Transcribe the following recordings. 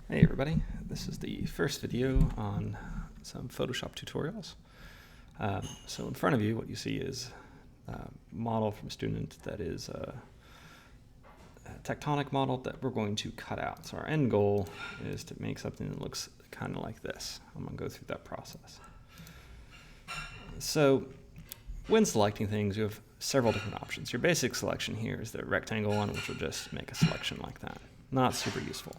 Hey everybody, this is the first video on some Photoshop tutorials. So in front of you, what you see is a model from a student that is a tectonic model that we're going to cut out. So our end goal is to make something that looks kind of like this. I'm going to go through that process. So when selecting things, you have several different options. Your basic selection here is the rectangle one, which will just make a selection like that. Not super useful.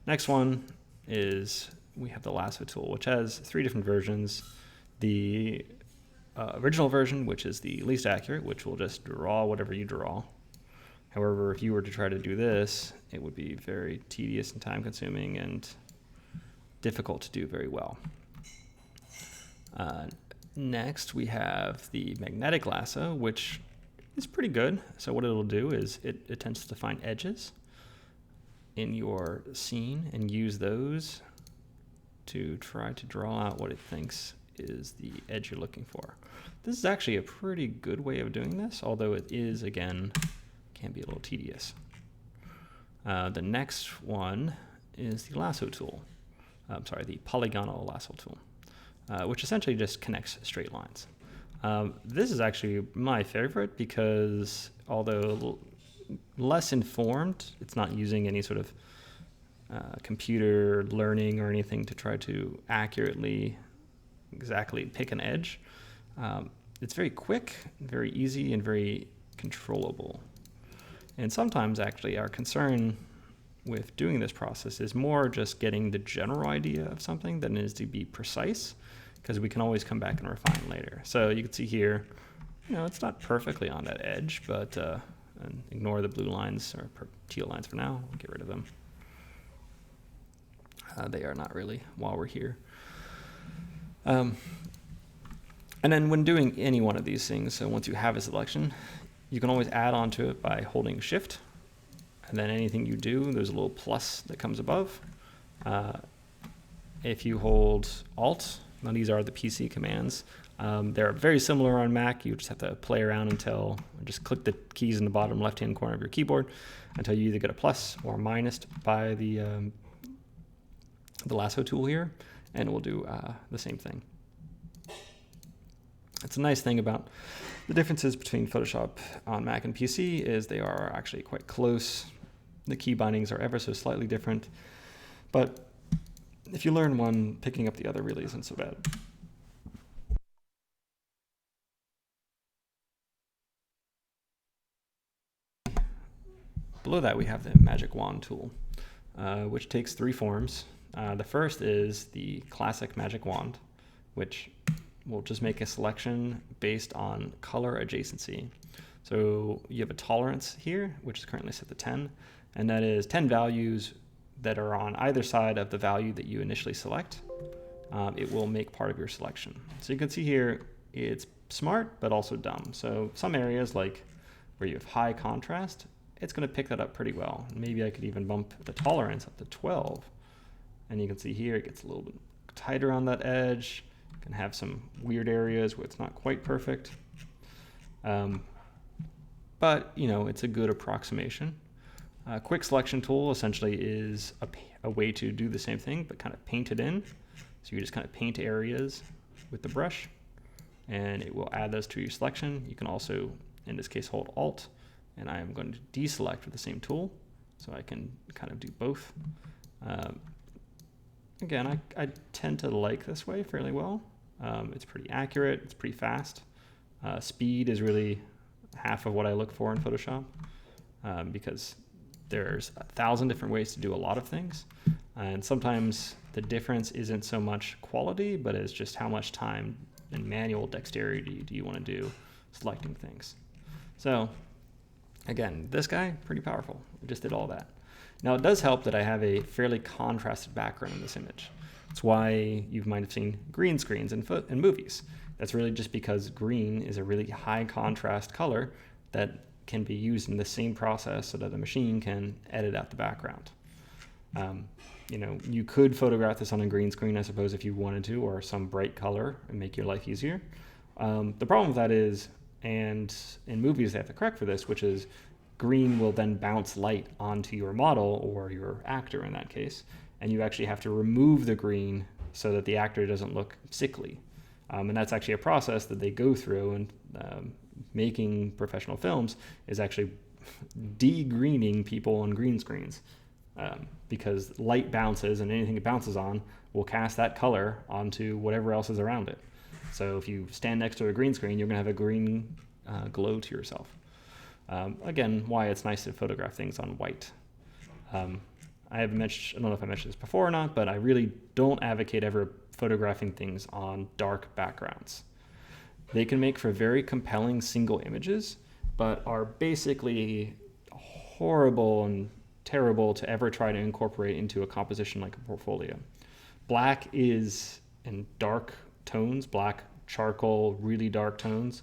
Next one is we have the lasso tool, which has three different versions. The original version, which is the least accurate, which will just draw whatever you draw. However, if you were to try to do this, it would be very tedious and time consuming and difficult to do very well. Next, we have the magnetic lasso, which is pretty good. So what it'll do is it attempts to find edges in your scene and use those to try to draw out what it thinks is the edge you're looking for. This is actually a pretty good way of doing this, although it is, again, can be a little tedious. The next one is the lasso tool. The polygonal lasso tool, which essentially just connects straight lines. This is actually my favorite because although less informed, it's not using any sort of computer learning or anything to try to accurately, exactly pick an edge. It's very quick, very easy, and very controllable. And sometimes actually our concern with doing this process is more just getting the general idea of something than it is to be precise, because we can always come back and refine later. So you can see here, it's not perfectly on that edge, but and ignore the blue lines or teal lines for now. We'll get rid of them. They are not really while we're here. And then when doing any one of these things, so once you have a selection, you can always add on to it by holding Shift. And then anything you do, there's a little plus that comes above. If you hold Alt, now these are the PC commands. They're very similar on Mac. You just have to play around until, just click the keys in the bottom left-hand corner of your keyboard until you either get a plus or minus by the lasso tool here, and it will do the same thing. It's a nice thing about the differences between Photoshop on Mac and PC is they are actually quite close. The key bindings are ever so slightly different, but if you learn one, picking up the other really isn't so bad. Below that, we have the magic wand tool, which takes three forms. The first is the classic magic wand, which will just make a selection based on color adjacency. So you have a tolerance here, which is currently set to 10, and that is 10 values that are on either side of the value that you initially select. It will make part of your selection. So you can see here, it's smart, but also dumb. So some areas like where you have high contrast, it's going to pick that up pretty well. Maybe I could even bump the tolerance up to 12. And you can see here, it gets a little bit tighter on that edge. You can have some weird areas where it's not quite perfect. But, it's a good approximation. Quick selection tool essentially is a way to do the same thing, but kind of paint it in. So you just kind of paint areas with the brush, and it will add those to your selection. You can also, in this case, hold Alt, and I am going to deselect with the same tool, so I can kind of do both. Again, I tend to like this way fairly well. It's pretty accurate, it's pretty fast. Speed is really half of what I look for in Photoshop, because there's 1,000 different ways to do a lot of things. And sometimes the difference isn't so much quality, but it's just how much time and manual dexterity do you want to do selecting things. So again, this guy, pretty powerful. We just did all that. Now it does help that I have a fairly contrasted background in this image. That's why you might have seen green screens in movies. That's really just because green is a really high contrast color that can be used in the same process so that the machine can edit out the background. You could photograph this on a green screen, I suppose, if you wanted to, or some bright color and make your life easier. The problem with that is, and in movies they have to correct for this, which is green will then bounce light onto your model or your actor in that case, and you actually have to remove the green so that the actor doesn't look sickly. And that's actually a process that they go through, and making professional films is actually de-greening people on green screens, because light bounces, and anything it bounces on will cast that color onto whatever else is around it. So if you stand next to a green screen, you're going to have a green glow to yourself. Again, why it's nice to photograph things on white. I don't know if I mentioned this before or not, but I really don't advocate ever photographing things on dark backgrounds. They can make for very compelling single images, but are basically horrible and terrible to ever try to incorporate into a composition like a portfolio. Black is in dark tones, black, charcoal, really dark tones,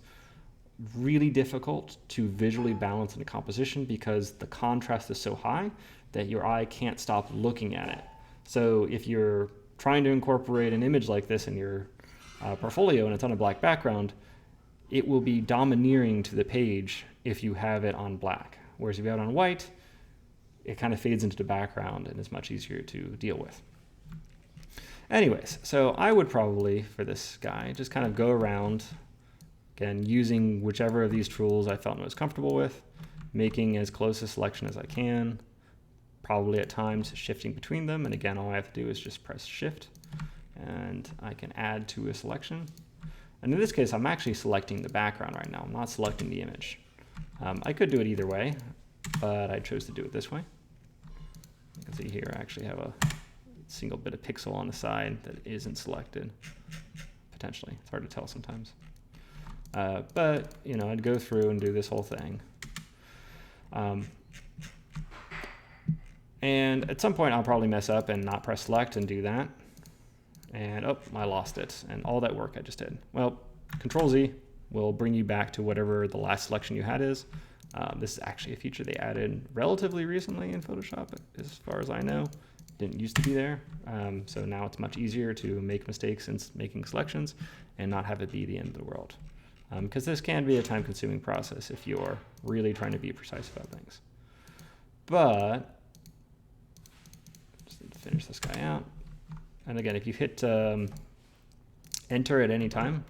really difficult to visually balance in a composition because the contrast is so high that your eye can't stop looking at it. So if you're trying to incorporate an image like this in your portfolio and it's on a black background, it will be domineering to the page if you have it on black. Whereas if you have it on white, it kind of fades into the background and is much easier to deal with. Anyways, so I would probably, for this guy, just kind of go around, again, using whichever of these tools I felt most comfortable with, making as close a selection as I can, probably at times shifting between them. And again, all I have to do is just press shift and I can add to a selection. And in this case, I'm actually selecting the background right now. I'm not selecting the image. I could do it either way, but I chose to do it this way. You can see here I actually have a single bit of pixel on the side that isn't selected, potentially. It's hard to tell sometimes. But, you know, I'd go through and do this whole thing. And at some point I'll probably mess up and not press select and do that. And oh, I lost it. And all that work I just did. Well, Control Z will bring you back to whatever the last selection you had is. This is actually a feature they added relatively recently in Photoshop, as far as I know. Didn't used to be there. So now it's much easier to make mistakes in making selections and not have it be the end of the world. Because this can be a time-consuming process if you're really trying to be precise about things. But just need to finish this guy out. And again, if you hit enter at any time,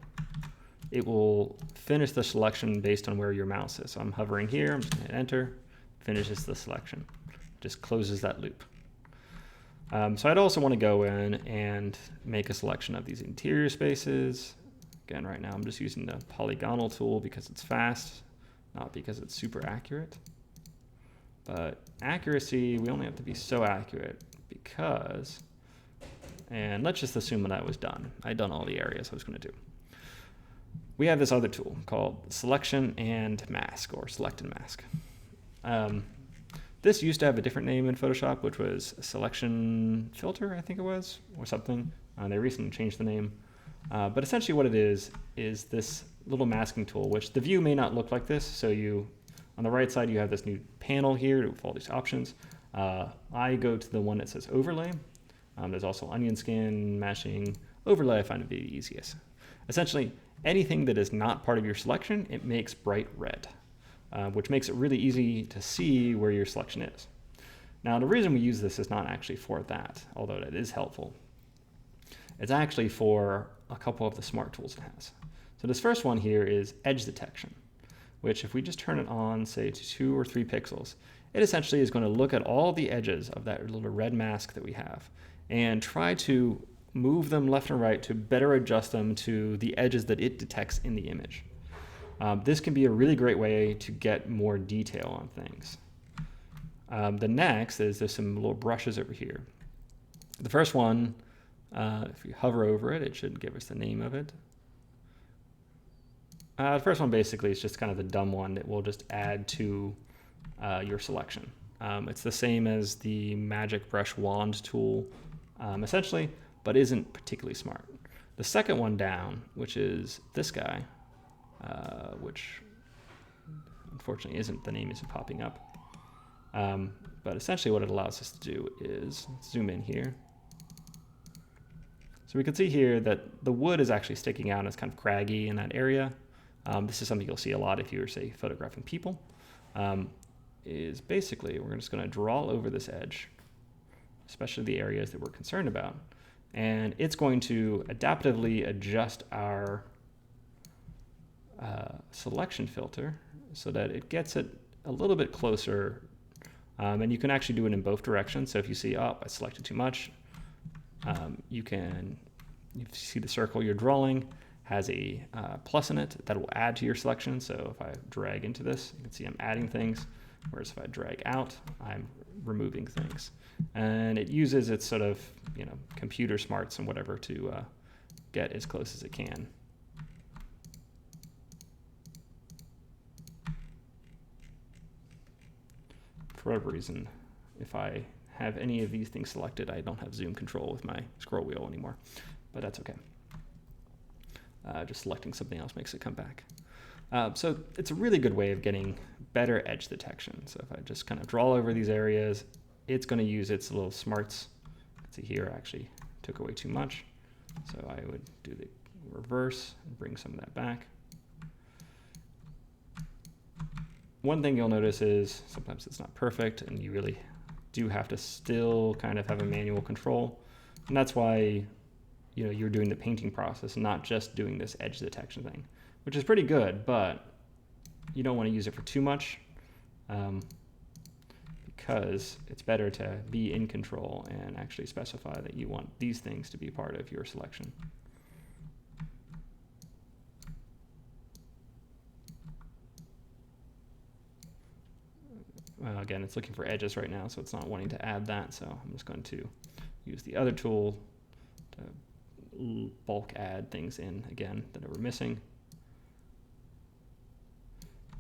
it will finish the selection based on where your mouse is. So I'm hovering here, I'm just going to hit enter, finishes the selection. Just closes that loop. So I'd also want to go in and make a selection of these interior spaces. Again, right now I'm just using the polygonal tool because it's fast, not because it's super accurate. But accuracy, we only have to be so accurate because, and let's just assume that I was done. I'd done all the areas I was going to do. We have this other tool called Selection and Mask, or Select and Mask. This used to have a different name in Photoshop, which was Selection Filter, I think it was, or something. They recently changed the name. But essentially what it is this little masking tool, which the view may not look like this. So you, on the right side, you have this new panel here with all these options. I go to the one that says Overlay. There's also onion skin, mashing. Overlay I find to be the easiest. Essentially, anything that is not part of your selection, it makes bright red, which makes it really easy to see where your selection is. Now, the reason we use this is not actually for that, although that is helpful. It's actually for a couple of the smart tools it has. So this first one here is edge detection, which if we just turn it on, say to 2 or 3 pixels, it essentially is going to look at all the edges of that little red mask that we have and try to move them left and right to better adjust them to the edges that it detects in the image. This can be a really great way to get more detail on things. The next is there's some little brushes over here. The first one, if you hover over it, it should give us the name of it. The first one basically is just kind of the dumb one that will just add to your selection. It's the same as the Magic Brush Wand tool, essentially, but isn't particularly smart. The second one down, which is this guy, which unfortunately isn't, the name isn't popping up. But essentially what it allows us to do is zoom in here. So we can see here that the wood is actually sticking out and it's kind of craggy in that area. This is something you'll see a lot if you're, say, photographing people. Is basically we're just going to draw over this edge, especially the areas that we're concerned about. And it's going to adaptively adjust our selection filter so that it gets it a little bit closer. And you can actually do it in both directions. So if you see, oh, I selected too much, you see the circle you're drawing has a plus in it that will add to your selection. So if I drag into this, you can see I'm adding things, whereas if I drag out, I'm removing things. And it uses its sort of, computer smarts and whatever to get as close as it can. For whatever reason, if I have any of these things selected, I don't have zoom control with my scroll wheel anymore, but that's okay. Just selecting something else makes it come back. So it's a really good way of getting better edge detection. So if I just kind of draw over these areas, it's going to use its little smarts. You can see here I actually took away too much. So I would do the reverse and bring some of that back. One thing you'll notice is sometimes it's not perfect and you really do have to still kind of have a manual control. And that's why you're doing the painting process, not just doing this edge detection thing, which is pretty good, but you don't want to use it for too much because it's better to be in control and actually specify that you want these things to be part of your selection. Well, again, it's looking for edges right now, so it's not wanting to add that, so I'm just going to use the other tool to bulk add things in again that we're missing.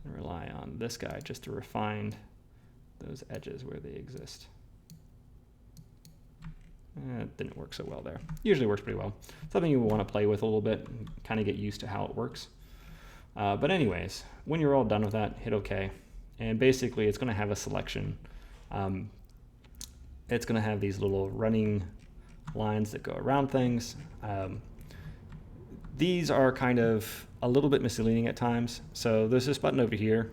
And rely on this guy just to refine those edges where they exist. It didn't work so well there. Usually works pretty well. Something you want to play with a little bit and kind of get used to how it works. But anyways, when you're all done with that, hit OK. And basically it's going to have a selection. It's going to have these little running lines that go around things. These are kind of a little bit misleading at times. So there's this button over here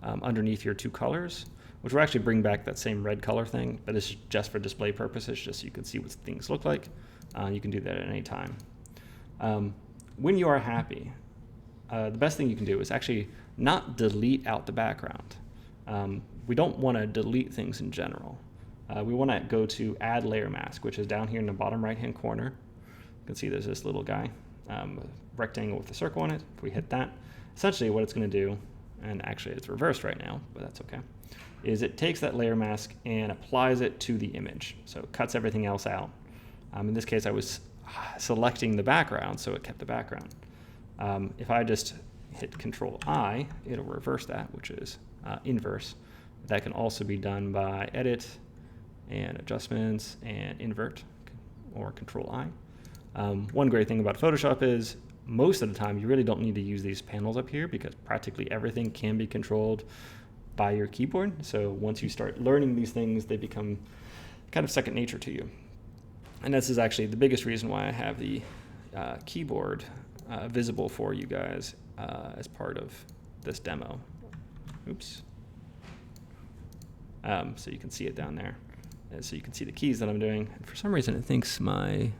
underneath your two colors, which will actually bring back that same red color thing, but it's just for display purposes, just so you can see what things look like. You can do that at any time. When you are happy, the best thing you can do is actually not delete out the background. We don't want to delete things in general. We want to go to Add Layer Mask, which is down here in the bottom right-hand corner. You can see there's this little guy, rectangle with a circle in it. If we hit that, essentially what it's going to do, and actually it's reversed right now, but that's okay, is it takes that layer mask and applies it to the image. So it cuts everything else out. In this case, I was selecting the background, so it kept the background. If I just hit Control-I, it'll reverse that, which is inverse. That can also be done by Edit and Adjustments and Invert, or Control-I. One great thing about Photoshop is most of the time you really don't need to use these panels up here because practically everything can be controlled by your keyboard. So once you start learning these things, they become kind of second nature to you. And this is actually the biggest reason why I have the keyboard visible for you guys as part of this demo. Oops. So you can see it down there. And so you can see the keys that I'm doing. And for some reason it thinks I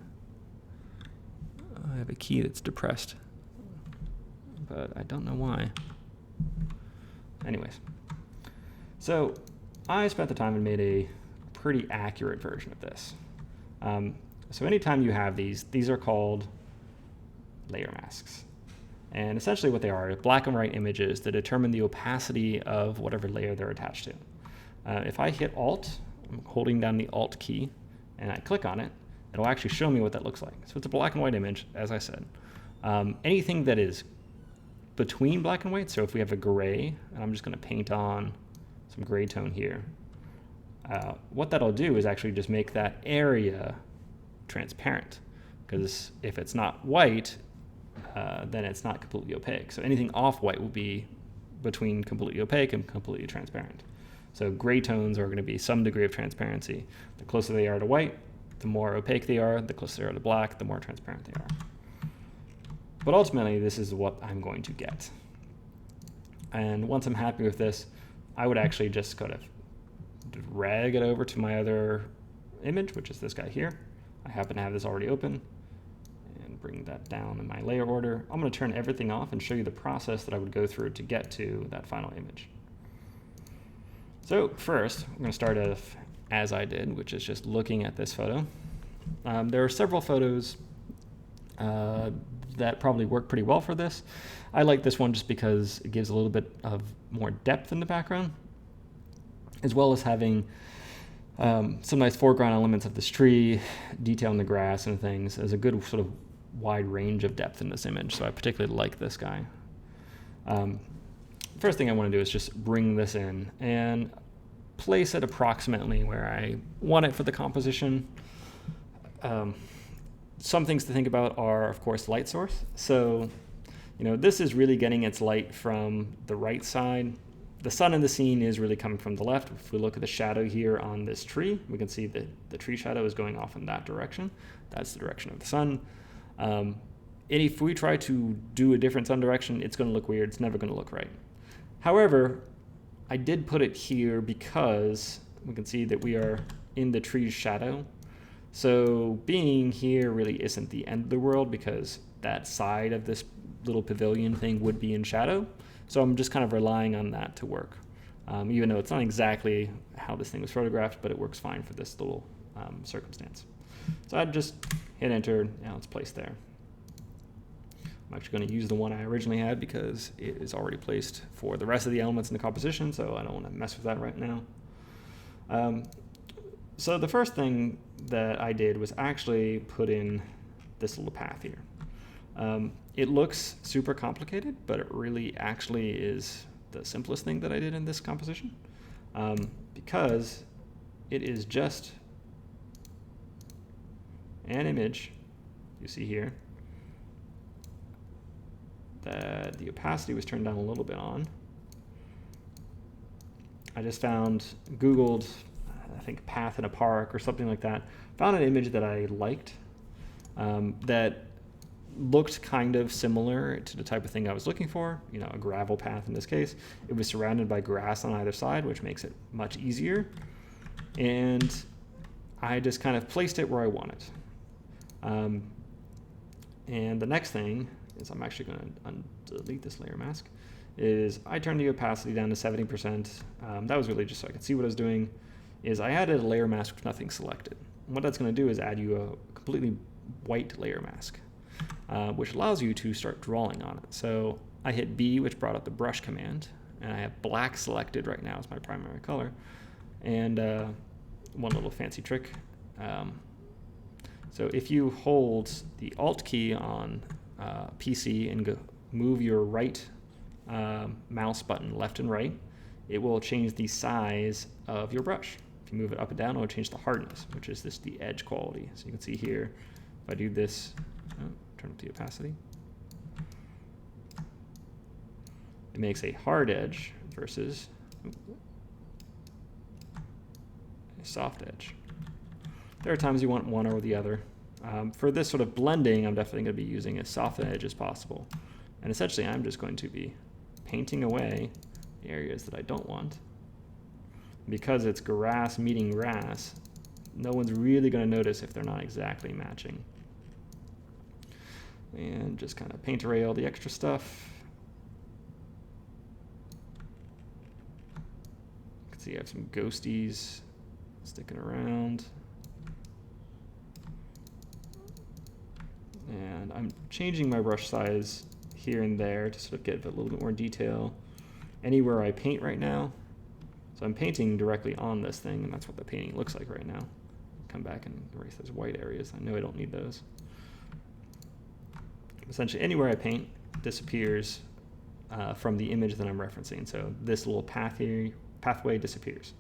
have a key that's depressed, but I don't know why. Anyways, so I spent the time and made a pretty accurate version of this. So anytime you have these are called layer masks. And essentially what they are black and white images that determine the opacity of whatever layer they're attached to. If I hit Alt, I'm holding down the Alt key, and I click on it, it'll actually show me what that looks like. So it's a black and white image, as I said. Anything that is between black and white, so if we have a gray, and I'm just going to paint on some gray tone here, what that'll do is actually just make that area transparent. Because if it's not white, then it's not completely opaque. So anything off-white will be between completely opaque and completely transparent. So gray tones are going to be some degree of transparency. The closer they are to white, the more opaque they are. The closer they are to black, the more transparent they are. But ultimately, this is what I'm going to get. And once I'm happy with this, I would actually just kind of drag it over to my other image, which is this guy here. I happen to have this already open, and bring that down in my layer order. I'm going to turn everything off and show you the process that I would go through to get to that final image. So first, we're going to start off as I did, which is just looking at this photo. There are several photos that probably work pretty well for this. I like this one just because it gives a little bit of more depth in the background, as well as having some nice foreground elements of this tree, detail in the grass and things. There's a good sort of wide range of depth in this image, so I particularly like this guy. First thing I want to do is just bring this in and place it approximately where I want it for the composition. Some things to think about are, of course, light source. So, this is really getting its light from the right side. The sun in the scene is really coming from the left. If we look at the shadow here on this tree, we can see that the tree shadow is going off in that direction. That's the direction of the sun. And if we try to do a different sun direction, it's going to look weird. It's never going to look right. However, I did put it here because we can see that we are in the tree's shadow. So being here really isn't the end of the world, because that side of this little pavilion thing would be in shadow. So I'm just kind of relying on that to work, even though it's not exactly how this thing was photographed, but it works fine for this little circumstance. So I'd just hit enter, now it's placed there. I'm actually going to use the one I originally had because it is already placed for the rest of the elements in the composition, so I don't want to mess with that right now. So the first thing that I did was actually put in this little path here. It looks super complicated, but it really actually is the simplest thing that I did in this composition, because it is just an image you see here that the opacity was turned down a little bit on. I just Googled, I think, path in a park or something like that, found an image that I liked that looked kind of similar to the type of thing I was looking for, a gravel path in this case. It was surrounded by grass on either side, which makes it much easier. And I just kind of placed it where I want it. And the next thing is, I'm actually going to delete this layer mask, is I turned the opacity down to 70%. That was really just so I could see what I was doing. Is I added a layer mask with nothing selected. And what that's going to do is add you a completely white layer mask, which allows you to start drawing on it. So I hit B, which brought up the brush command, and I have black selected right now as my primary color. And one little fancy trick. So if you hold the Alt key on PC and move your right mouse button left and right, it will change the size of your brush. If you move it up and down, it will change the hardness, which is the edge quality. So you can see here, if I do this, turn up the opacity, it makes a hard edge versus a soft edge. There are times you want one or the other. For this sort of blending, I'm definitely going to be using as soft an edge as possible. And essentially, I'm just going to be painting away the areas that I don't want. Because it's grass meeting grass, no one's really going to notice if they're not exactly matching. And just kind of paint away all the extra stuff. You can see I have some ghosties sticking around. And I'm changing my brush size here and there to sort of get a little bit more detail anywhere I paint right now. So I'm painting directly on this thing, and that's what the painting looks like right now. Come back and erase those white areas. I know I don't need those. Essentially, anywhere I paint disappears from the image that I'm referencing. So this little pathway disappears.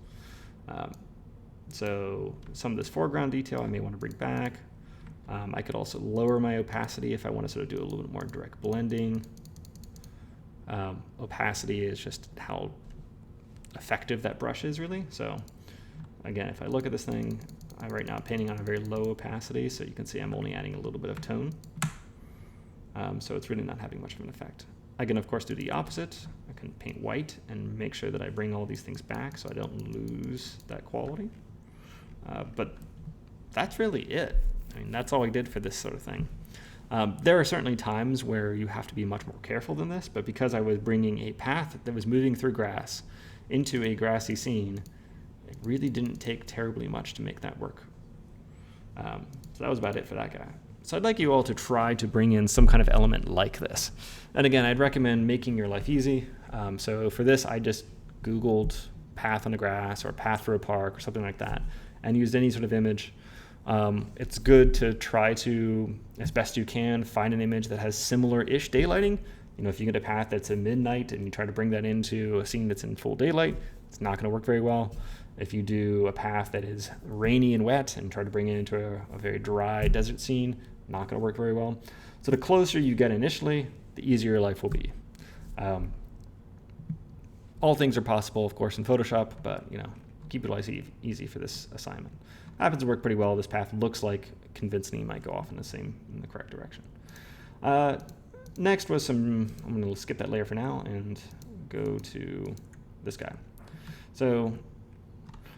So some of this foreground detail I may want to bring back. I could also lower my opacity if I want to sort of do a little bit more direct blending. Opacity is just how effective that brush is, really. So again, if I look at this thing, I'm right now painting on a very low opacity, so you can see I'm only adding a little bit of tone. So it's really not having much of an effect. I can, of course, do the opposite. I can paint white and make sure that I bring all these things back so I don't lose that quality. But that's really it. I mean, that's all I did for this sort of thing. There are certainly times where you have to be much more careful than this, but because I was bringing a path that was moving through grass into a grassy scene, it really didn't take terribly much to make that work. So that was about it for that guy. So I'd like you all to try to bring in some kind of element like this. And again, I'd recommend making your life easy. So for this, I just Googled path on the grass or path for a park or something like that and used any sort of image. It's good to try to, as best you can, find an image that has similar-ish daylighting. You know, if you get a path that's at midnight and you try to bring that into a scene that's in full daylight, it's not going to work very well. If you do a path that is rainy and wet and try to bring it into a very dry desert scene, not going to work very well. So the closer you get initially, the easier your life will be. All things are possible, of course, in Photoshop, but you know, keep your life easy for this assignment. Happens to work pretty well. This path looks like convincingly might go off in the correct direction. Next was I'm going to skip that layer for now and go to this guy. So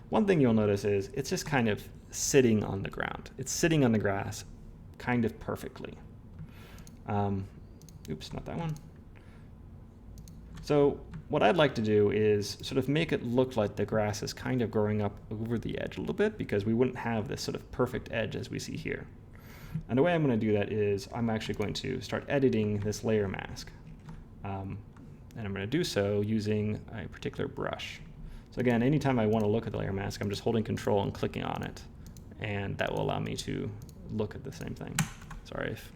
one thing you'll notice is it's just kind of sitting on the ground. It's sitting on the grass kind of perfectly. Oops, not that one. So what I'd like to do is sort of make it look like the grass is kind of growing up over the edge a little bit, because we wouldn't have this sort of perfect edge as we see here. And the way I'm going to do that is I'm actually going to start editing this layer mask. And I'm going to do so using a particular brush. So again, anytime I want to look at the layer mask, I'm just holding Control and clicking on it. And that will allow me to look at the same thing. Sorry if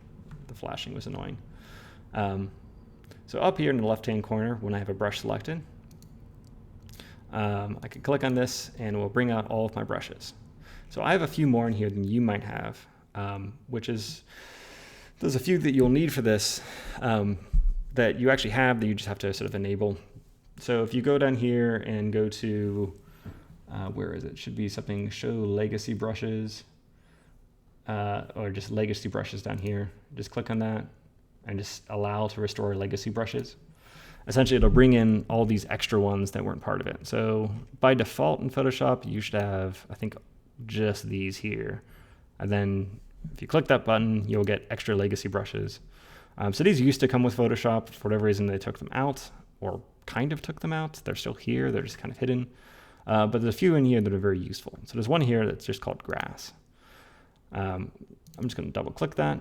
the flashing was annoying. So up here in the left-hand corner, when I have a brush selected, I can click on this and it will bring out all of my brushes. So I have a few more in here than you might have, which is, there's a few that you'll need for this that you actually have that you just have to sort of enable. So if you go down here and go to, where is it? Should be something, show legacy brushes, or just legacy brushes down here. Just click on that and just allow to restore legacy brushes. Essentially, it'll bring in all these extra ones that weren't part of it. So by default in Photoshop, you should have, I think, just these here. And then if you click that button, you'll get extra legacy brushes. So these used to come with Photoshop. For whatever reason, they took them out, or kind of took them out. They're still here. They're just kind of hidden. But there's a few in here that are very useful. So there's one here that's just called grass. I'm just going to double click that.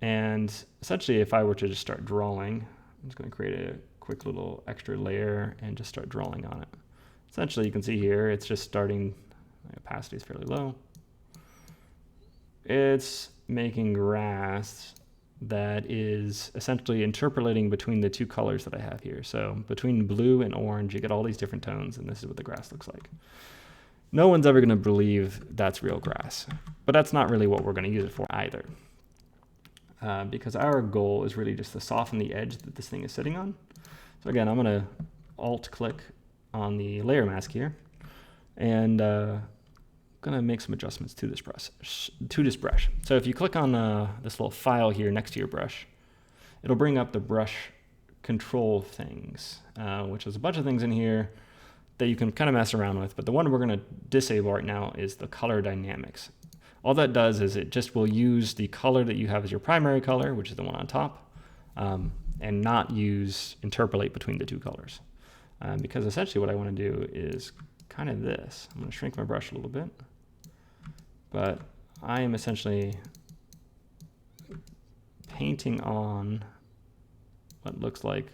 And essentially, if I were to just start drawing, I'm just going to create a quick little extra layer and just start drawing on it. Essentially, you can see here, it's just starting, my opacity is fairly low. It's making grass that is essentially interpolating between the two colors that I have here. So between blue and orange, you get all these different tones, and this is what the grass looks like. No one's ever going to believe that's real grass, but that's not really what we're going to use it for either. Because our goal is really just to soften the edge that this thing is sitting on. So again, I'm going to Alt-click on the layer mask here, and going to make some adjustments to this brush. So if you click on this little file here next to your brush, it'll bring up the brush control things, which is a bunch of things in here that you can kind of mess around with. But the one we're going to disable right now is the color dynamics. All that does is it just will use the color that you have as your primary color, which is the one on top, and not interpolate between the two colors. Because essentially what I want to do is kind of this. I'm going to shrink my brush a little bit, but I am essentially painting on what looks like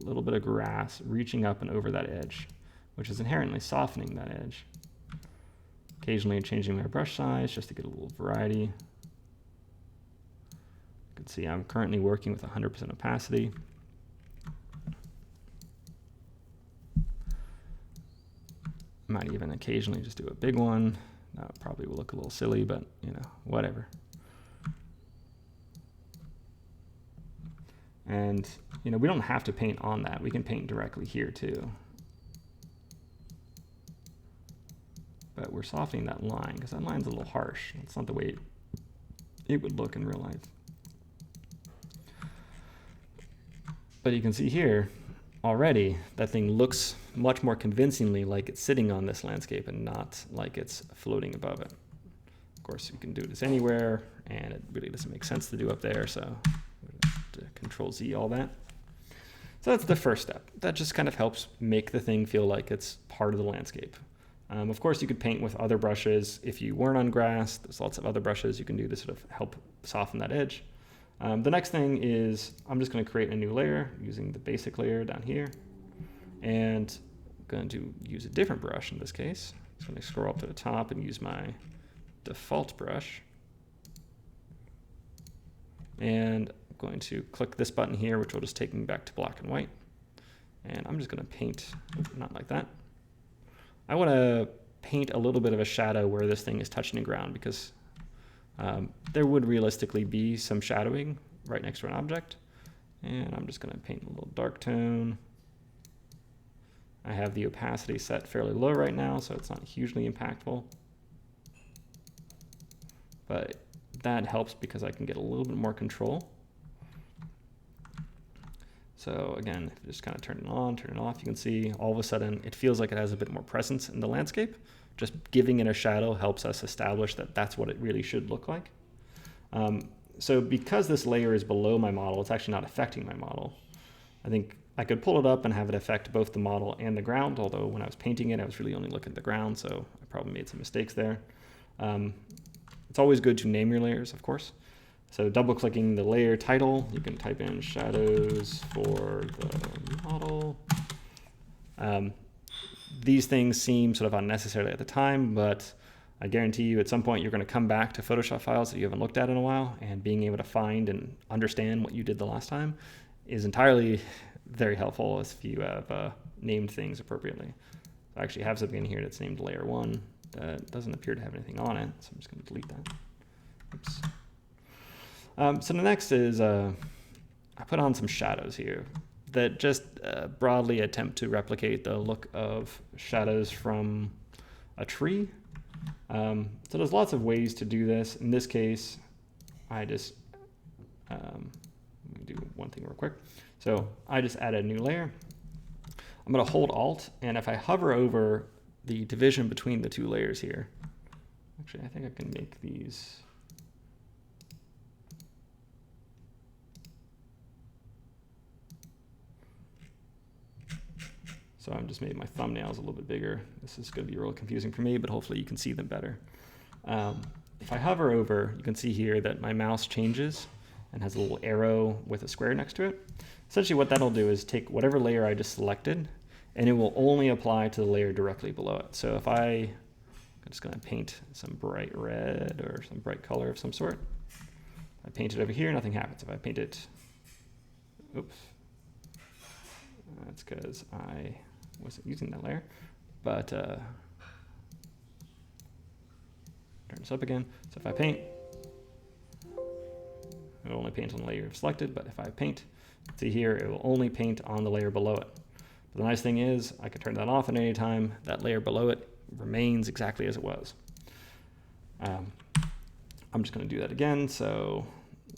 a little bit of grass reaching up and over that edge, which is inherently softening that edge. Occasionally changing my brush size just to get a little variety. You can see I'm currently working with 100% opacity. Might even occasionally just do a big one. That probably will look a little silly, but you know, whatever. And you know, we don't have to paint on that. We can paint directly here too. But we're softening that line because that line's a little harsh. It's not the way it would look in real life. But you can see here already that thing looks much more convincingly like it's sitting on this landscape and not like it's floating above it. Of course, you can do this anywhere, and it really doesn't make sense to do up there, so Control Z all that. So that's the first step. That just kind of helps make the thing feel like it's part of the landscape. Of course, you could paint with other brushes. If you weren't on grass, there's lots of other brushes you can do to sort of help soften that edge. The next thing is I'm just going to create a new layer using the basic layer down here. And I'm going to use a different brush in this case. So I'm going to scroll up to the top and use my default brush. And I'm going to click this button here, which will just take me back to black and white. And I'm just going to paint, not like that. I want to paint a little bit of a shadow where this thing is touching the ground, because there would realistically be some shadowing right next to an object. And I'm just going to paint a little dark tone. I have the opacity set fairly low right now, so it's not hugely impactful. But that helps because I can get a little bit more control. So again, if you just kind of turn it on, turn it off, you can see all of a sudden it feels like it has a bit more presence in the landscape. Just giving it a shadow helps us establish that that's what it really should look like. So because this layer is below my model, it's actually not affecting my model. I think I could pull it up and have it affect both the model and the ground, although when I was painting it, I was really only looking at the ground, so I probably made some mistakes there. It's always good to name your layers, of course. So double-clicking the layer title, you can type in shadows for the model. These things seem sort of unnecessary at the time, but I guarantee you at some point you're going to come back to Photoshop files that you haven't looked at in a while, and being able to find and understand what you did the last time is entirely very helpful if you have named things appropriately. I actually have something in here that's named layer 1 that doesn't appear to have anything on it, so I'm just going to delete that. Oops. So the next is I put on some shadows here that just broadly attempt to replicate the look of shadows from a tree. So there's lots of ways to do this. In this case, I just let me do one thing real quick. So I just added a new layer. I'm going to hold Alt, and if I hover over the division between the two layers here, actually I think I can make these. So I've just made my thumbnails a little bit bigger. This is going to be real confusing for me, but hopefully you can see them better. If I hover over, you can see here that my mouse changes and has a little arrow with a square next to it. Essentially what that'll do is take whatever layer I just selected, and it will only apply to the layer directly below it. So if I'm just going to paint some bright red or some bright color of some sort. I paint it over here, nothing happens. If I paint it, oops, that's because I wasn't using that layer, but turn this up again. So if I paint, it'll only paint on the layer you've selected, but if I paint, see here, it will only paint on the layer below it. But the nice thing is I can turn that off at any time. That layer below it remains exactly as it was. I'm just going to do that again. So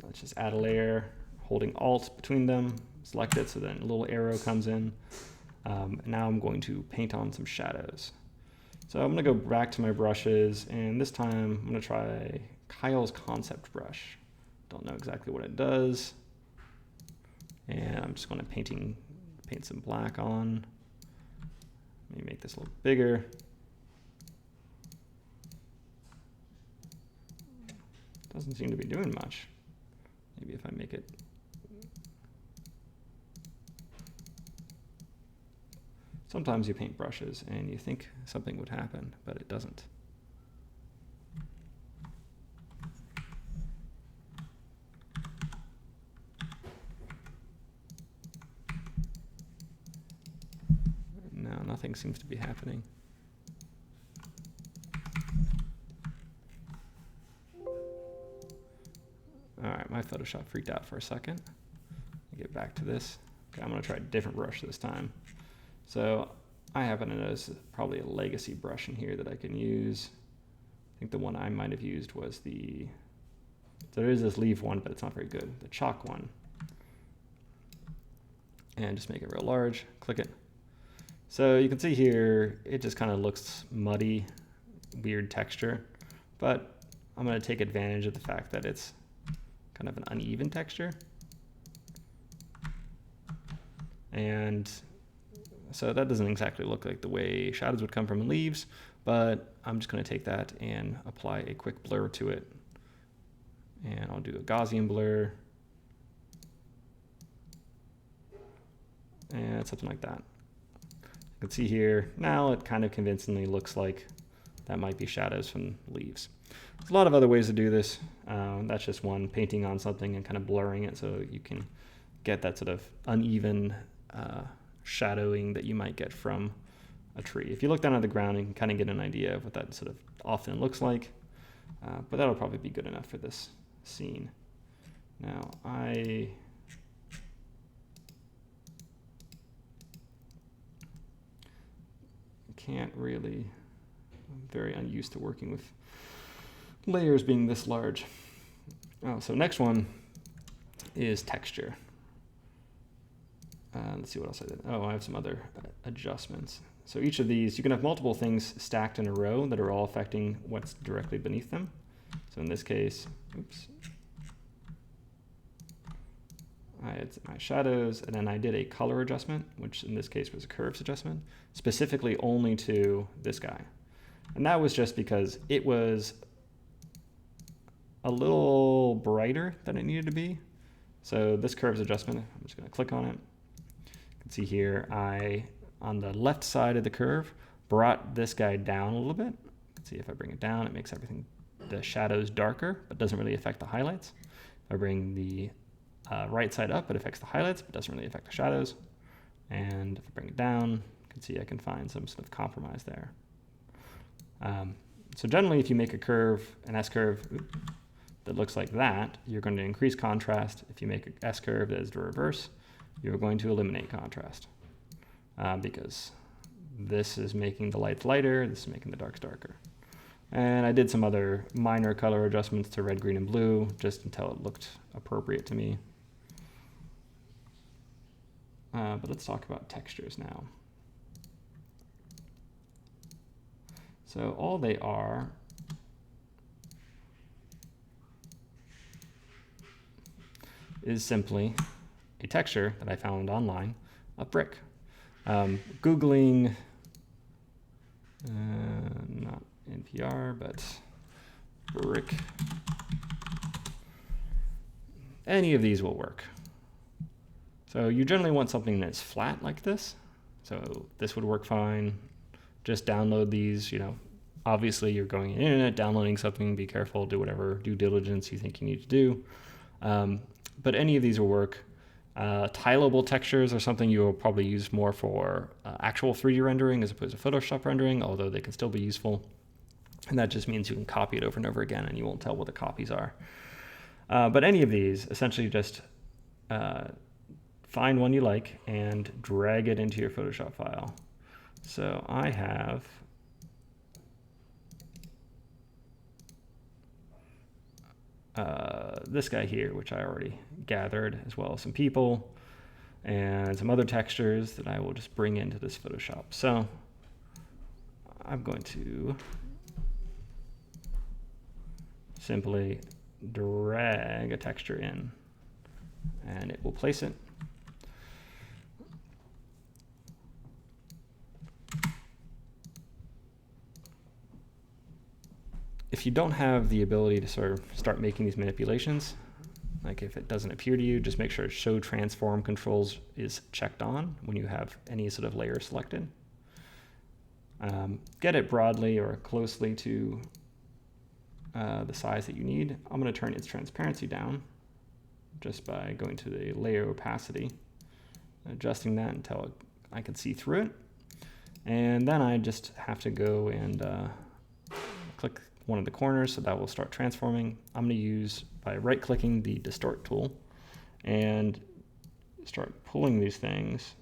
let's just add a layer, holding Alt between them, select it, so then a little arrow comes in. And now I'm going to paint on some shadows. So I'm going to go back to my brushes, and this time I'm going to try Kyle's concept brush. Don't know exactly what it does. And I'm just going to paint some black on. Maybe make this a little bigger. Doesn't seem to be doing much. Maybe if I make it. Sometimes you paint brushes and you think something would happen, but it doesn't. No, nothing seems to be happening. All right, my Photoshop freaked out for a second. Get back to this. Okay, I'm going to try a different brush this time. So I happen to notice probably a legacy brush in here that I can use. I think the one I might have used was so there is this leaf one, but it's not very good. The chalk one. And just make it real large, click it. So you can see here, it just kind of looks muddy, weird texture, but I'm going to take advantage of the fact that it's kind of an uneven texture. And so that doesn't exactly look like the way shadows would come from leaves, but I'm just going to take that and apply a quick blur to it. And I'll do a Gaussian blur. And something like that. You can see here, now it kind of convincingly looks like that might be shadows from leaves. There's a lot of other ways to do this. That's just one, painting on something and kind of blurring it so you can get that sort of uneven shadowing that you might get from a tree. If you look down at the ground, you can kind of get an idea of what that sort of often looks like, but that'll probably be good enough for this scene. Now, I can't really, I'm very unused to working with layers being this large. Oh, so next one is texture. Let's see what else I did. Oh, I have some other adjustments. So each of these, you can have multiple things stacked in a row that are all affecting what's directly beneath them. So in this case, oops, I had my shadows, and then I did a color adjustment, which in this case was a curves adjustment, specifically only to this guy. And that was just because it was a little brighter than it needed to be. So this curves adjustment, I'm just going to click on it. You can see here, on the left side of the curve, brought this guy down a little bit. See if I bring it down, it makes everything, the shadows darker, but doesn't really affect the highlights. If I bring the right side up, it affects the highlights, but doesn't really affect the shadows. And if I bring it down, you can see I can find some sort of compromise there. So generally, if you make a curve, an S-curve that looks like that, you're going to increase contrast. If you make an S-curve that is the reverse, you're going to eliminate contrast because this is making the lights lighter, this is making the darks darker. And I did some other minor color adjustments to red, green, and blue just until it looked appropriate to me. But let's talk about textures now. So all they are is simply a texture that I found online of brick. Googling, not NPR, but brick. Any of these will work. So you generally want something that's flat like this. So this would work fine. Just download these, obviously you're going on the internet, downloading something, be careful, do whatever due diligence you think you need to do. But any of these will work. Tileable textures are something you will probably use more for actual 3D rendering as opposed to Photoshop rendering, although they can still be useful. And that just means you can copy it over and over again and you won't tell what the copies are. But any of these, essentially just find one you like and drag it into your Photoshop file. So I have this guy here, which I already gathered, as well as some people and some other textures that I will just bring into this Photoshop. So I'm going to simply drag a texture in and it will place it. If you don't have the ability to sort of start making these manipulations, like if it doesn't appear to you, just make sure Show Transform Controls is checked on when you have any sort of layer selected. Get it broadly or closely to the size that you need. I'm going to turn its transparency down just by going to the layer opacity, adjusting that until I can see through it. And then I just have to go and click one of the corners, so that will start transforming. I'm going to use, by right-clicking the Distort tool, and start pulling these things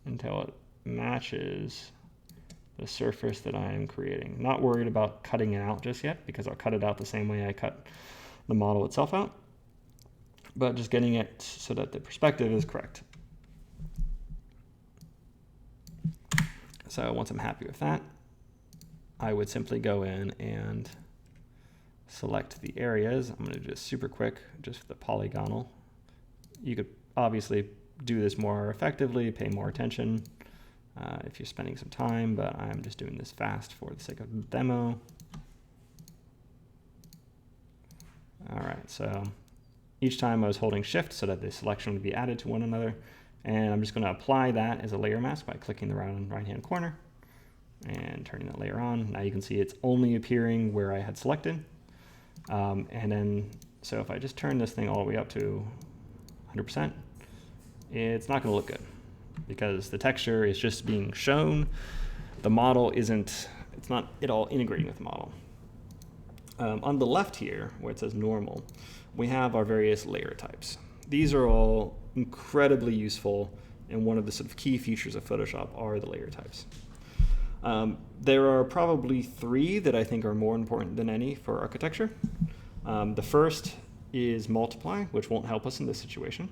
until it matches the surface that I am creating. Not worried about cutting it out just yet, because I'll cut it out the same way I cut the model itself out, but just getting it so that the perspective is correct. So once I'm happy with that, I would simply go in and select the areas. I'm going to do this super quick, just the polygonal. You could obviously do this more effectively, pay more attention if you're spending some time, but I'm just doing this fast for the sake of the demo. All right, so each time I was holding shift so that the selection would be added to one another, and I'm just going to apply that as a layer mask by clicking the right-hand corner and turning that layer on. Now you can see it's only appearing where I had selected. And then, so if I just turn this thing all the way up to 100%, it's not going to look good because the texture is just being shown. The model isn't, it's not at all integrating with the model. On the left here, where it says normal, we have our various layer types. These are all incredibly useful, and one of the sort of key features of Photoshop are the layer types. There are probably three that I think are more important than any for architecture. The first is multiply, which won't help us in this situation.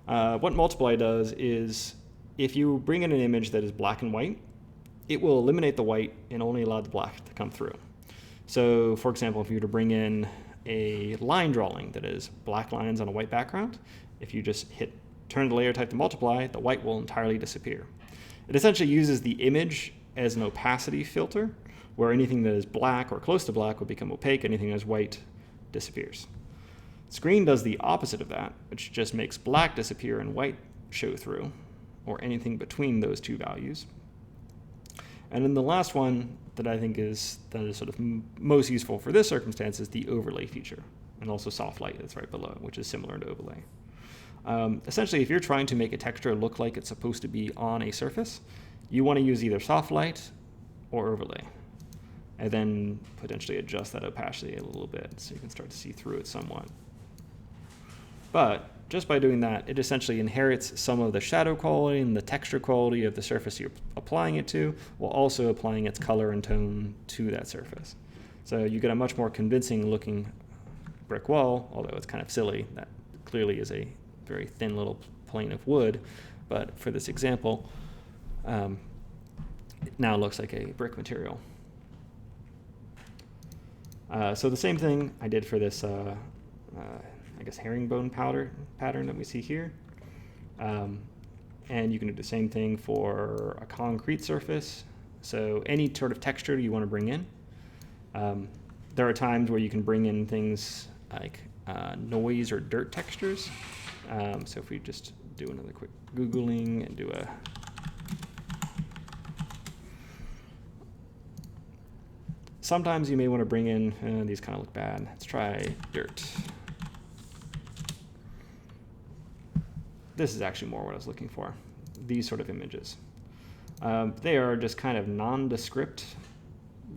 What multiply does is if you bring in an image that is black and white, it will eliminate the white and only allow the black to come through. So for example, if you were to bring in a line drawing that is black lines on a white background, if you just turn the layer type to multiply, the white will entirely disappear. It essentially uses the image as an opacity filter, where anything that is black or close to black will become opaque, anything that is white disappears. Screen does the opposite of that, which just makes black disappear and white show through, or anything between those two values. And then the last one that I think is sort of most useful for this circumstance is the overlay feature, and also soft light that's right below, which is similar to overlay. Essentially, if you're trying to make a texture look like it's supposed to be on a surface, you want to use either soft light or overlay, and then potentially adjust that opacity a little bit so you can start to see through it somewhat. But just by doing that, it essentially inherits some of the shadow quality and the texture quality of the surface you're applying it to, while also applying its color and tone to that surface. So you get a much more convincing looking brick wall, although it's kind of silly. That clearly is a very thin little plane of wood, but for this example, it now looks like a brick material. So the same thing I did for this I guess herringbone pattern that we see here. And you can do the same thing for a concrete surface. So any sort of texture you want to bring in. There are times where you can bring in things like noise or dirt textures. So if we just do another quick Googling and do a sometimes you may want to bring in, these kind of look bad. Let's try dirt. This is actually more what I was looking for, these sort of images. They are just kind of nondescript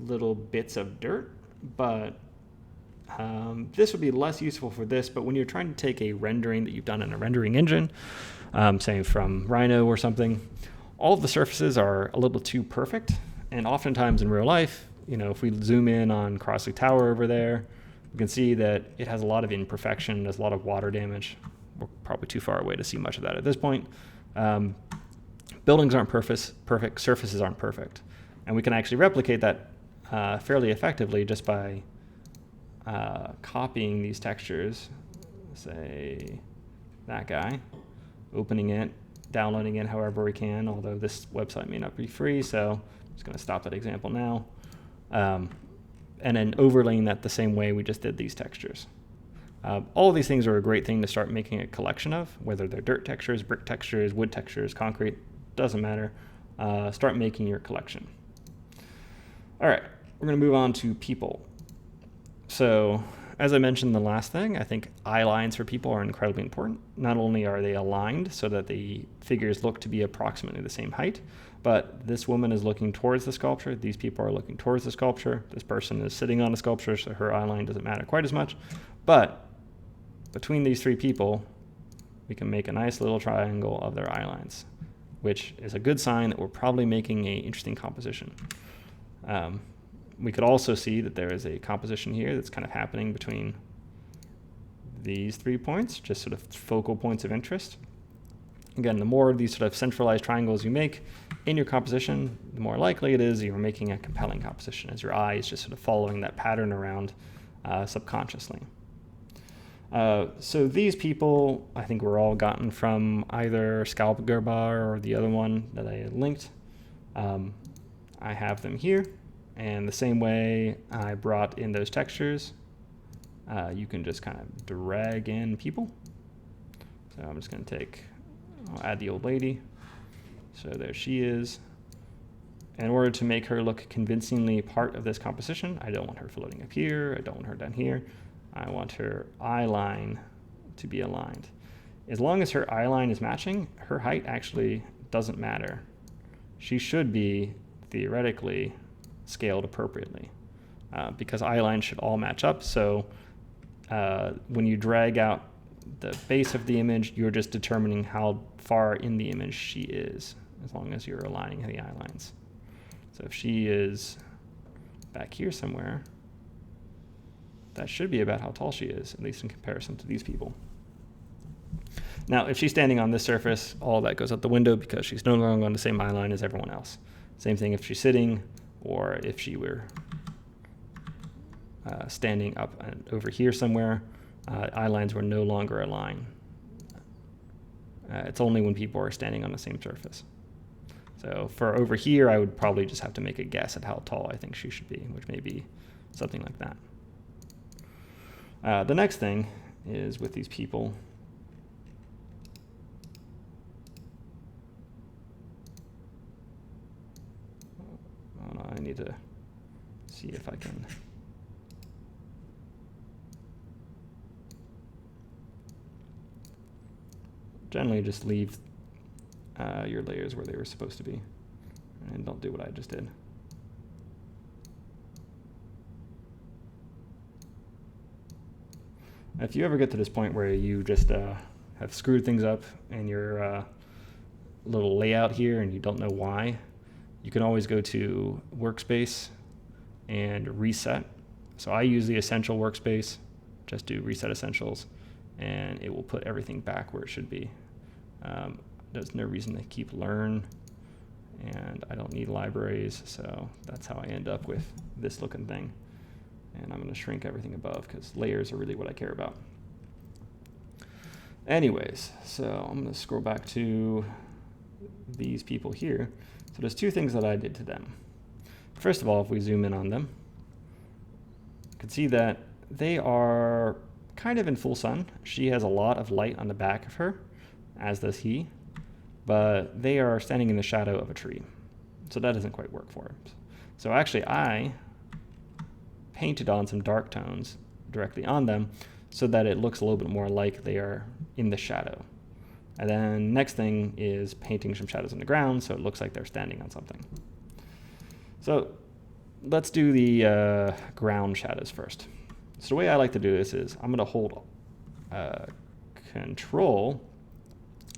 little bits of dirt, but this would be less useful for this, but when you're trying to take a rendering that you've done in a rendering engine, say from Rhino or something, all of the surfaces are a little too perfect, and oftentimes in real life, you know, if we zoom in on Crossley Tower over there, we can see that it has a lot of imperfection, there's a lot of water damage. We're probably too far away to see much of that at this point. Buildings aren't perfect, surfaces aren't perfect. And we can actually replicate that fairly effectively just by copying these textures, say that guy, opening it, downloading it however we can, although this website may not be free, so I'm just going to stop that example now. And then overlaying that the same way we just did these textures. All of these things are a great thing to start making a collection of, whether they're dirt textures, brick textures, wood textures, concrete, doesn't matter. Start making your collection. All right, we're going to move on to people. So as I mentioned in the last thing, I think eye lines for people are incredibly important. Not only are they aligned so that the figures look to be approximately the same height, but this woman is looking towards the sculpture. These people are looking towards the sculpture. This person is sitting on the sculpture, so her eye line doesn't matter quite as much. But between these three people, we can make a nice little triangle of their eye lines, which is a good sign that we're probably making an interesting composition. We could also see that there is a composition here that's kind of happening between these 3 points, just sort of focal points of interest. Again, the more of these sort of centralized triangles you make in your composition, the more likely it is you're making a compelling composition, as your eye is just sort of following that pattern around subconsciously. So these people, I think, were all gotten from either Scalp Gerbar or the other one that I had linked. I have them here, and the same way I brought in those textures, you can just kind of drag in people. So I'm just going to I'll add the old lady. So there she is. In order to make her look convincingly part of this composition, I don't want her floating up here, I don't want her down here. I want her eye line to be aligned. As long as her eye line is matching, her height actually doesn't matter. She should be theoretically scaled appropriately because eye lines should all match up. So when you drag out the base of the image, you're just determining how far in the image she is, as long as you're aligning the eye lines. So if she is back here somewhere, that should be about how tall she is, at least in comparison to these people. Now, if she's standing on this surface, all that goes out the window because she's no longer on the same eye line as everyone else. Same thing if she's sitting, or if she were standing up and over here somewhere, eye lines were no longer aligned. It's only when people are standing on the same surface. So for over here, I would probably just have to make a guess at how tall I think she should be, which may be something like that. The next thing is with these people. Oh no, I need to see if I can. Generally just leave your layers where they were supposed to be and don't do what I just did. If you ever get to this point where you just have screwed things up in your little layout here and you don't know why, you can always go to Workspace and Reset. So I use the Essential Workspace, just do Reset Essentials, and it will put everything back where it should be. There's no reason to keep Learn, and I don't need libraries, so that's how I end up with this looking thing. And I'm going to shrink everything above because layers are really what I care about. Anyways, so I'm going to scroll back to these people here. So there's two things that I did to them. First of all, if we zoom in on them, you can see that they are kind of in full sun. She has a lot of light on the back of her, as does he, but they are standing in the shadow of a tree. So that doesn't quite work for it. So actually I painted on some dark tones directly on them so that it looks a little bit more like they are in the shadow. And then next thing is painting some shadows on the ground so it looks like they're standing on something. So let's do the ground shadows first. So the way I like to do this is I'm going to hold Control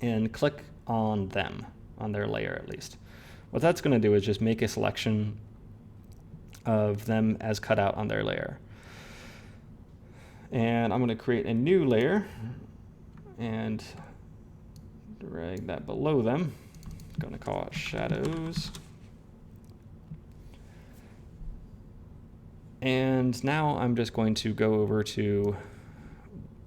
and click on them, on their layer at least. What that's going to do is just make a selection of them as cut out on their layer. And I'm going to create a new layer and drag that below them. I'm going to call it Shadows. And now I'm just going to go over to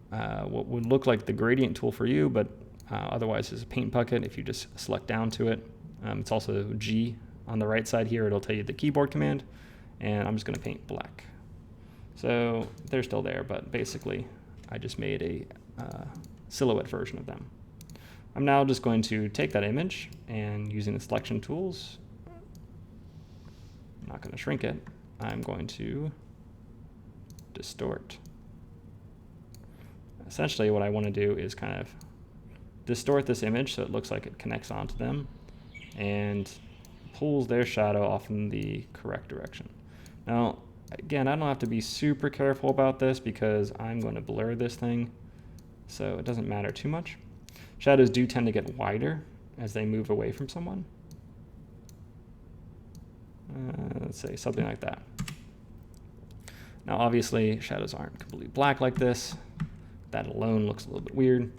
what would look like the gradient tool for you, but otherwise is a paint bucket if you just select down to it. It's also G on the right side here. It'll tell you the keyboard command. And I'm just going to paint black. So they're still there, but basically I just made a silhouette version of them. I'm now just going to take that image and using the selection tools, I'm not going to shrink it, I'm going to distort. Essentially what I want to do is kind of distort this image so it looks like it connects onto them and pulls their shadow off in the correct direction. Now, again, I don't have to be super careful about this because I'm going to blur this thing, so it doesn't matter too much. Shadows do tend to get wider as they move away from someone. Let's say something like that. Now, obviously, shadows aren't completely black like this. That alone looks a little bit weird.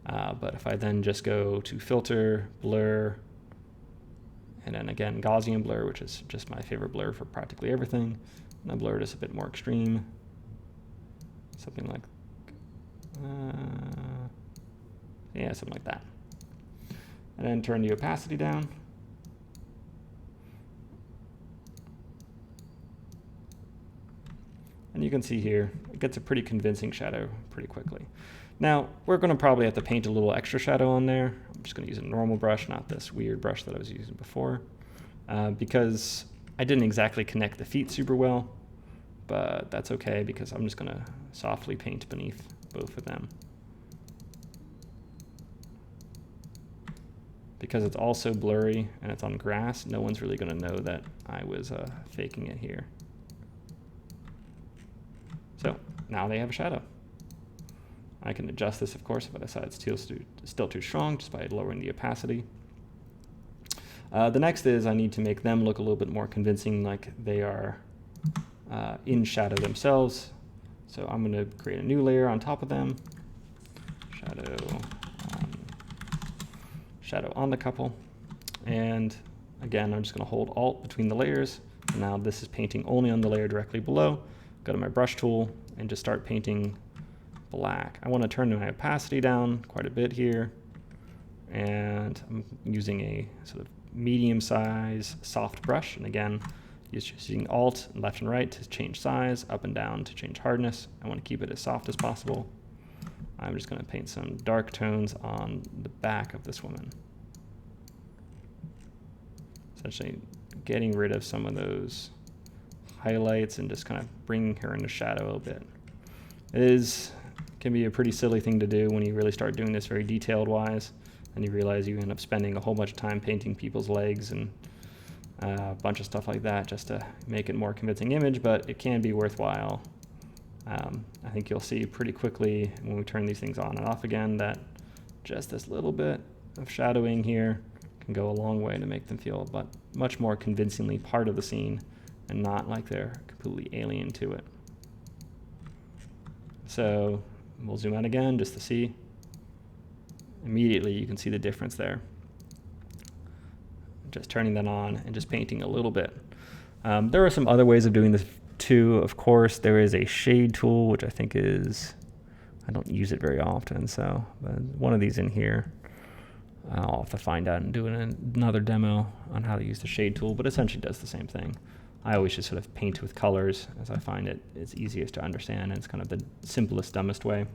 But if I then just go to Filter, Blur, and then again, Gaussian blur, which is just my favorite blur for practically everything. And I blur this a bit more extreme. something like, yeah, something like that. And then turn the opacity down. And you can see here, it gets a pretty convincing shadow pretty quickly. Now, we're going to probably have to paint a little extra shadow on there. I'm just going to use a normal brush, not this weird brush that I was using before, because I didn't exactly connect the feet super well, but that's okay because I'm just going to softly paint beneath both of them. Because it's also blurry and it's on grass, no one's really going to know that I was faking it here. So now they have a shadow. I can adjust this, of course, if I decide it's still too strong, just by lowering the opacity. The next is I need to make them look a little bit more convincing, like they are in shadow themselves. So I'm going to create a new layer on top of them. Shadow on the couple. And again, I'm just going to hold Alt between the layers. And now this is painting only on the layer directly below. Go to my brush tool and just start painting black. I want to turn my opacity down quite a bit here. And I'm using a sort of medium size soft brush. And again, just using Alt and left and right to change size, up and down to change hardness. I want to keep it as soft as possible. I'm just going to paint some dark tones on the back of this woman. Essentially getting rid of some of those highlights and just kind of bringing her into shadow a little bit. It can be a pretty silly thing to do when you really start doing this very detailed wise, and you realize you end up spending a whole bunch of time painting people's legs and a bunch of stuff like that just to make it more convincing image, but it can be worthwhile. I think you'll see pretty quickly when we turn these things on and off again that just this little bit of shadowing here can go a long way to make them feel but much more convincingly part of the scene and not like they're completely alien to it. So we'll zoom out again just to see. Immediately you can see the difference there. Just turning that on and just painting a little bit. There are some other ways of doing this too. Of course, there is a shade tool, which I think is, I don't use it very often, so but one of these in here. I'll have to find out and do another demo on how to use the shade tool, but essentially does the same thing. I always just sort of paint with colors as I find it's easiest to understand, and it's kind of the simplest, dumbest way.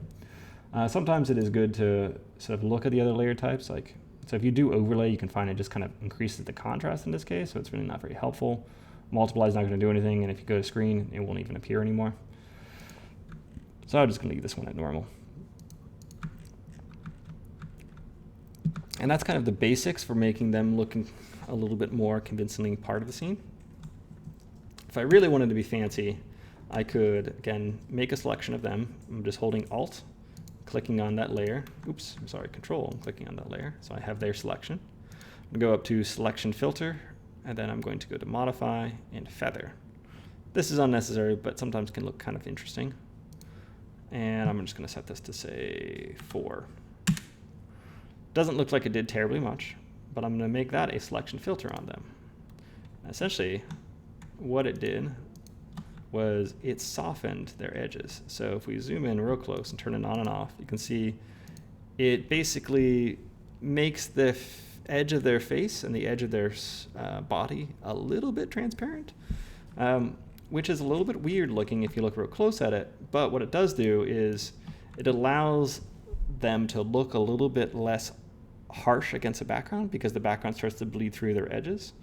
Sometimes it is good to sort of look at the other layer types. So if you do overlay, you can find it just kind of increases the contrast in this case, so it's really not very helpful. Multiply is not going to do anything, and if you go to screen, it won't even appear anymore. So I'm just going to leave this one at normal. And that's kind of the basics for making them look a little bit more convincingly part of the scene. If I really wanted to be fancy, I could, again, make a selection of them. I'm just holding Alt, clicking on that layer. Oops, I'm sorry, Control, I'm clicking on that layer. So I have their selection. I'm going to go up to Selection Filter, and then I'm going to go to Modify and Feather. This is unnecessary, but sometimes can look kind of interesting. And I'm just going to set this to, say, 4. Doesn't look like it did terribly much, but I'm going to make that a selection filter on them. Essentially, what it did was it softened their edges. So if we zoom in real close and turn it on and off, you can see it basically makes the edge of their face and the edge of their body a little bit transparent, which is a little bit weird looking if you look real close at it. But what it does do is it allows them to look a little bit less harsh against the background because the background starts to bleed through their edges.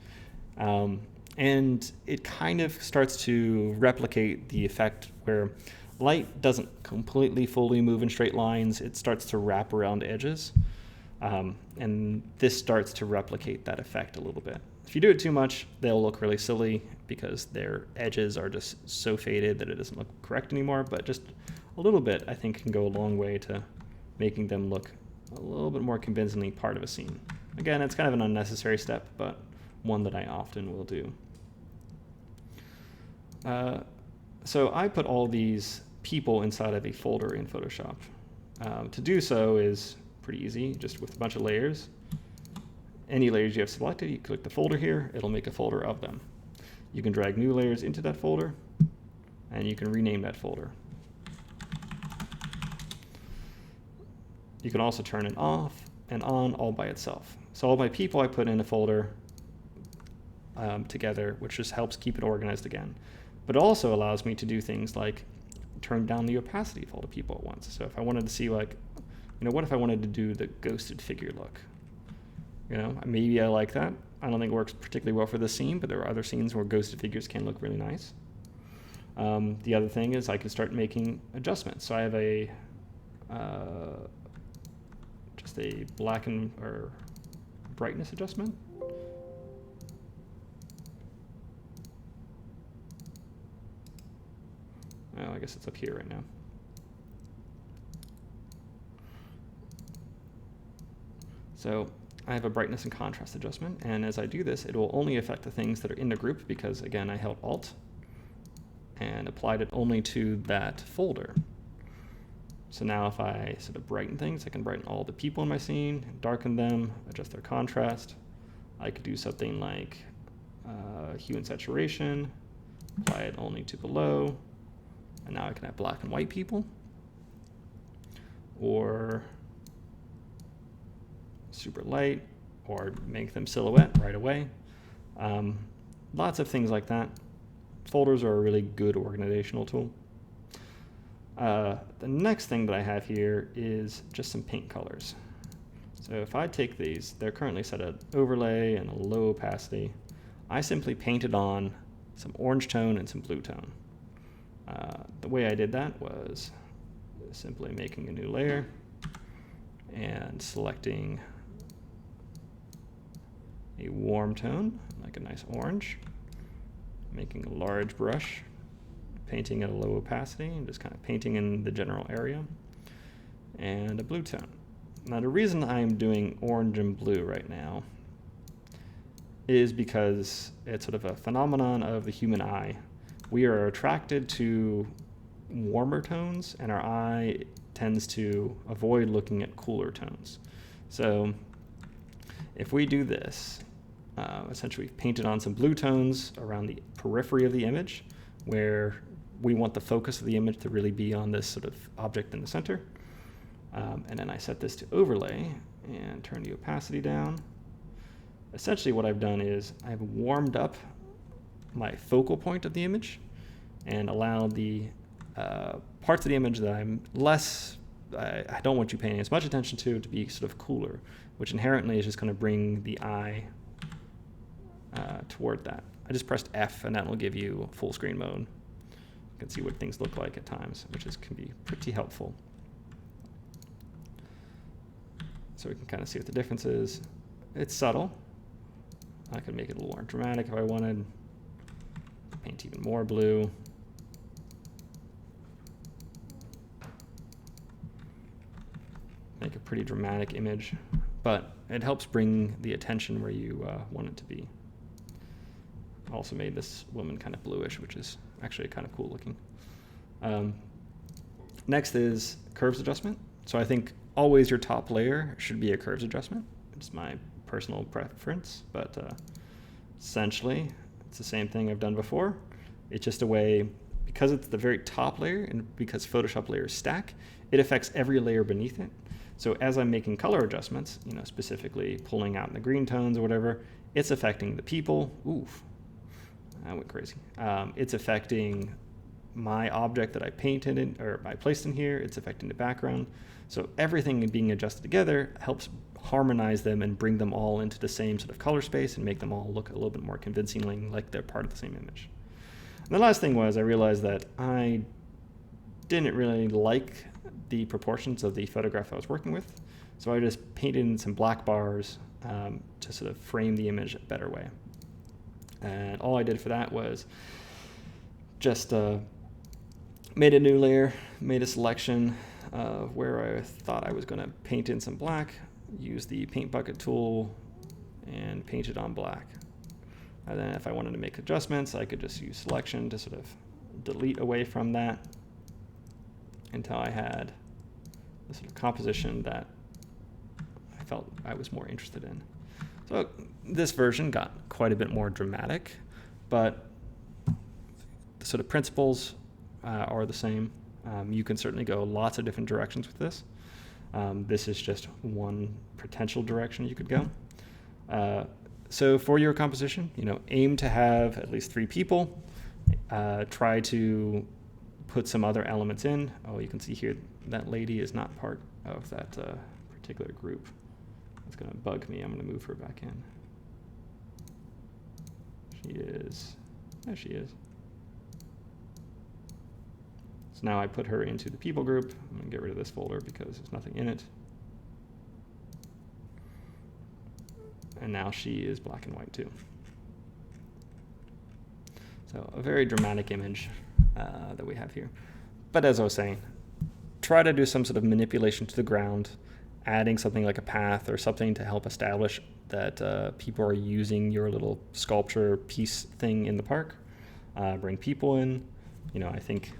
And it kind of starts to replicate the effect where light doesn't completely fully move in straight lines. It starts to wrap around edges. And this starts to replicate that effect a little bit. If you do it too much, they'll look really silly because their edges are just so faded that it doesn't look correct anymore. But just a little bit, I think, can go a long way to making them look a little bit more convincingly part of a scene. Again, it's kind of an unnecessary step, but one that I often will do. So I put all these people inside of a folder in Photoshop. To do so is pretty easy, just with a bunch of layers. Any layers you have selected, you click the folder here, it'll make a folder of them. You can drag new layers into that folder, and you can rename that folder. You can also turn it off and on all by itself. So all my people I put in a folder together, which just helps keep it organized again. But it also allows me to do things like turn down the opacity of all the people at once. So if I wanted to see, like, what if I wanted to do the ghosted figure look? Maybe I like that. I don't think it works particularly well for this scene, but there are other scenes where ghosted figures can look really nice. The other thing is I can start making adjustments. So I have just a or brightness adjustment. Oh, I guess it's up here right now. So I have a brightness and contrast adjustment, and as I do this, it will only affect the things that are in the group because, again, I held Alt and applied it only to that folder. So now if I sort of brighten things, I can brighten all the people in my scene, darken them, adjust their contrast. I could do something like hue and saturation, apply it only to below, and now I can have black and white people, or super light, or make them silhouette right away. Lots of things like that. Folders are a really good organizational tool. The next thing that I have here is just some paint colors. So if I take these, they're currently set at overlay and a low opacity. I simply painted on some orange tone and some blue tone. The way I did that was simply making a new layer and selecting a warm tone, like a nice orange, making a large brush, painting at a low opacity, and just kind of painting in the general area, and a blue tone. Now the reason I'm doing orange and blue right now is because it's sort of a phenomenon of the human eye. We are attracted to warmer tones, and our eye tends to avoid looking at cooler tones. So if we do this, essentially we've painted on some blue tones around the periphery of the image, where we want the focus of the image to really be on this sort of object in the center. And then I set this to overlay and turn the opacity down. Essentially what I've done is I've warmed up my focal point of the image and allowed the parts of the image that I don't want you paying as much attention to be sort of cooler, which inherently is just going to bring the eye toward that. I just pressed F, and that will give you full screen mode. You can see what things look like at times, which can be pretty helpful. So we can kind of see what the difference is. It's subtle. I could make it a little more dramatic if I wanted. Paint even more blue. Make a pretty dramatic image, but it helps bring the attention where you want it to be. Also made this woman kind of bluish, which is actually kind of cool looking. Next is curves adjustment. So I think always your top layer should be a curves adjustment. It's my personal preference, but essentially it's the same thing I've done before. It's just a way, because it's the very top layer and because Photoshop layers stack, it affects every layer beneath it. So as I'm making color adjustments, specifically pulling out in the green tones or whatever, it's affecting the people. Oof, I went crazy. It's affecting my object that I painted in, or I placed in here. It's affecting the background. So everything being adjusted together helps harmonize them and bring them all into the same sort of color space and make them all look a little bit more convincingly like they're part of the same image. And the last thing was I realized that I didn't really like the proportions of the photograph I was working with. So I just painted in some black bars to sort of frame the image a better way. And all I did for that was just made a new layer, made a selection where I thought I was going to paint in some black, use the paint bucket tool, and paint it on black. And then if I wanted to make adjustments, I could just use selection to sort of delete away from that until I had the sort of composition that I felt I was more interested in. So this version got quite a bit more dramatic, but the sort of principles are the same. You can certainly go lots of different directions with this. This is just one potential direction you could go. So for your composition, aim to have at least 3 people. Try to put some other elements in. Oh, you can see here that lady is not part of that particular group. That's going to bug me. I'm going to move her back in. She is. There she is. So now I put her into the people group. I'm going to get rid of this folder because there's nothing in it. And now she is black and white too. So a very dramatic image that we have here. But as I was saying, try to do some sort of manipulation to the ground, adding something like a path or something to help establish that people are using your little sculpture piece thing in the park. Bring people in, I think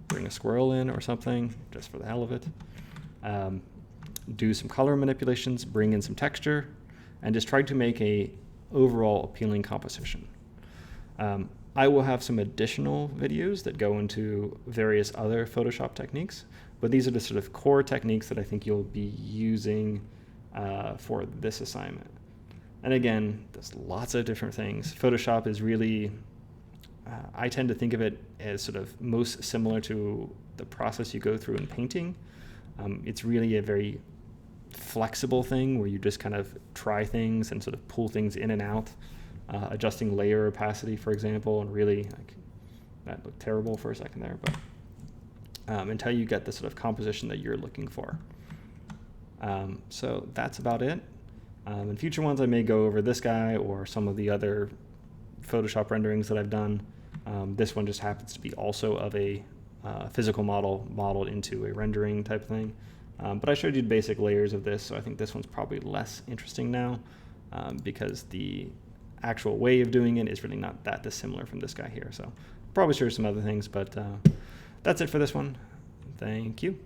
bring a squirrel in or something, just for the hell of it. Do some color manipulations, bring in some texture, and just try to make a overall appealing composition. I will have some additional videos that go into various other Photoshop techniques, but these are the sort of core techniques that I think you'll be using for this assignment. And again, there's lots of different things. Photoshop is really, I tend to think of it as sort of most similar to the process you go through in painting. It's really a very flexible thing where you just kind of try things and sort of pull things in and out, adjusting layer opacity, for example, and really, that looked terrible for a second there, but until you get the sort of composition that you're looking for. So that's about it. In future ones, I may go over this guy or some of the other Photoshop renderings that I've done. This one just happens to be also of a physical model modeled into a rendering type thing. But I showed you the basic layers of this, so I think this one's probably less interesting now because the actual way of doing it is really not that dissimilar from this guy here. So probably show you some other things, but that's it for this one. Thank you.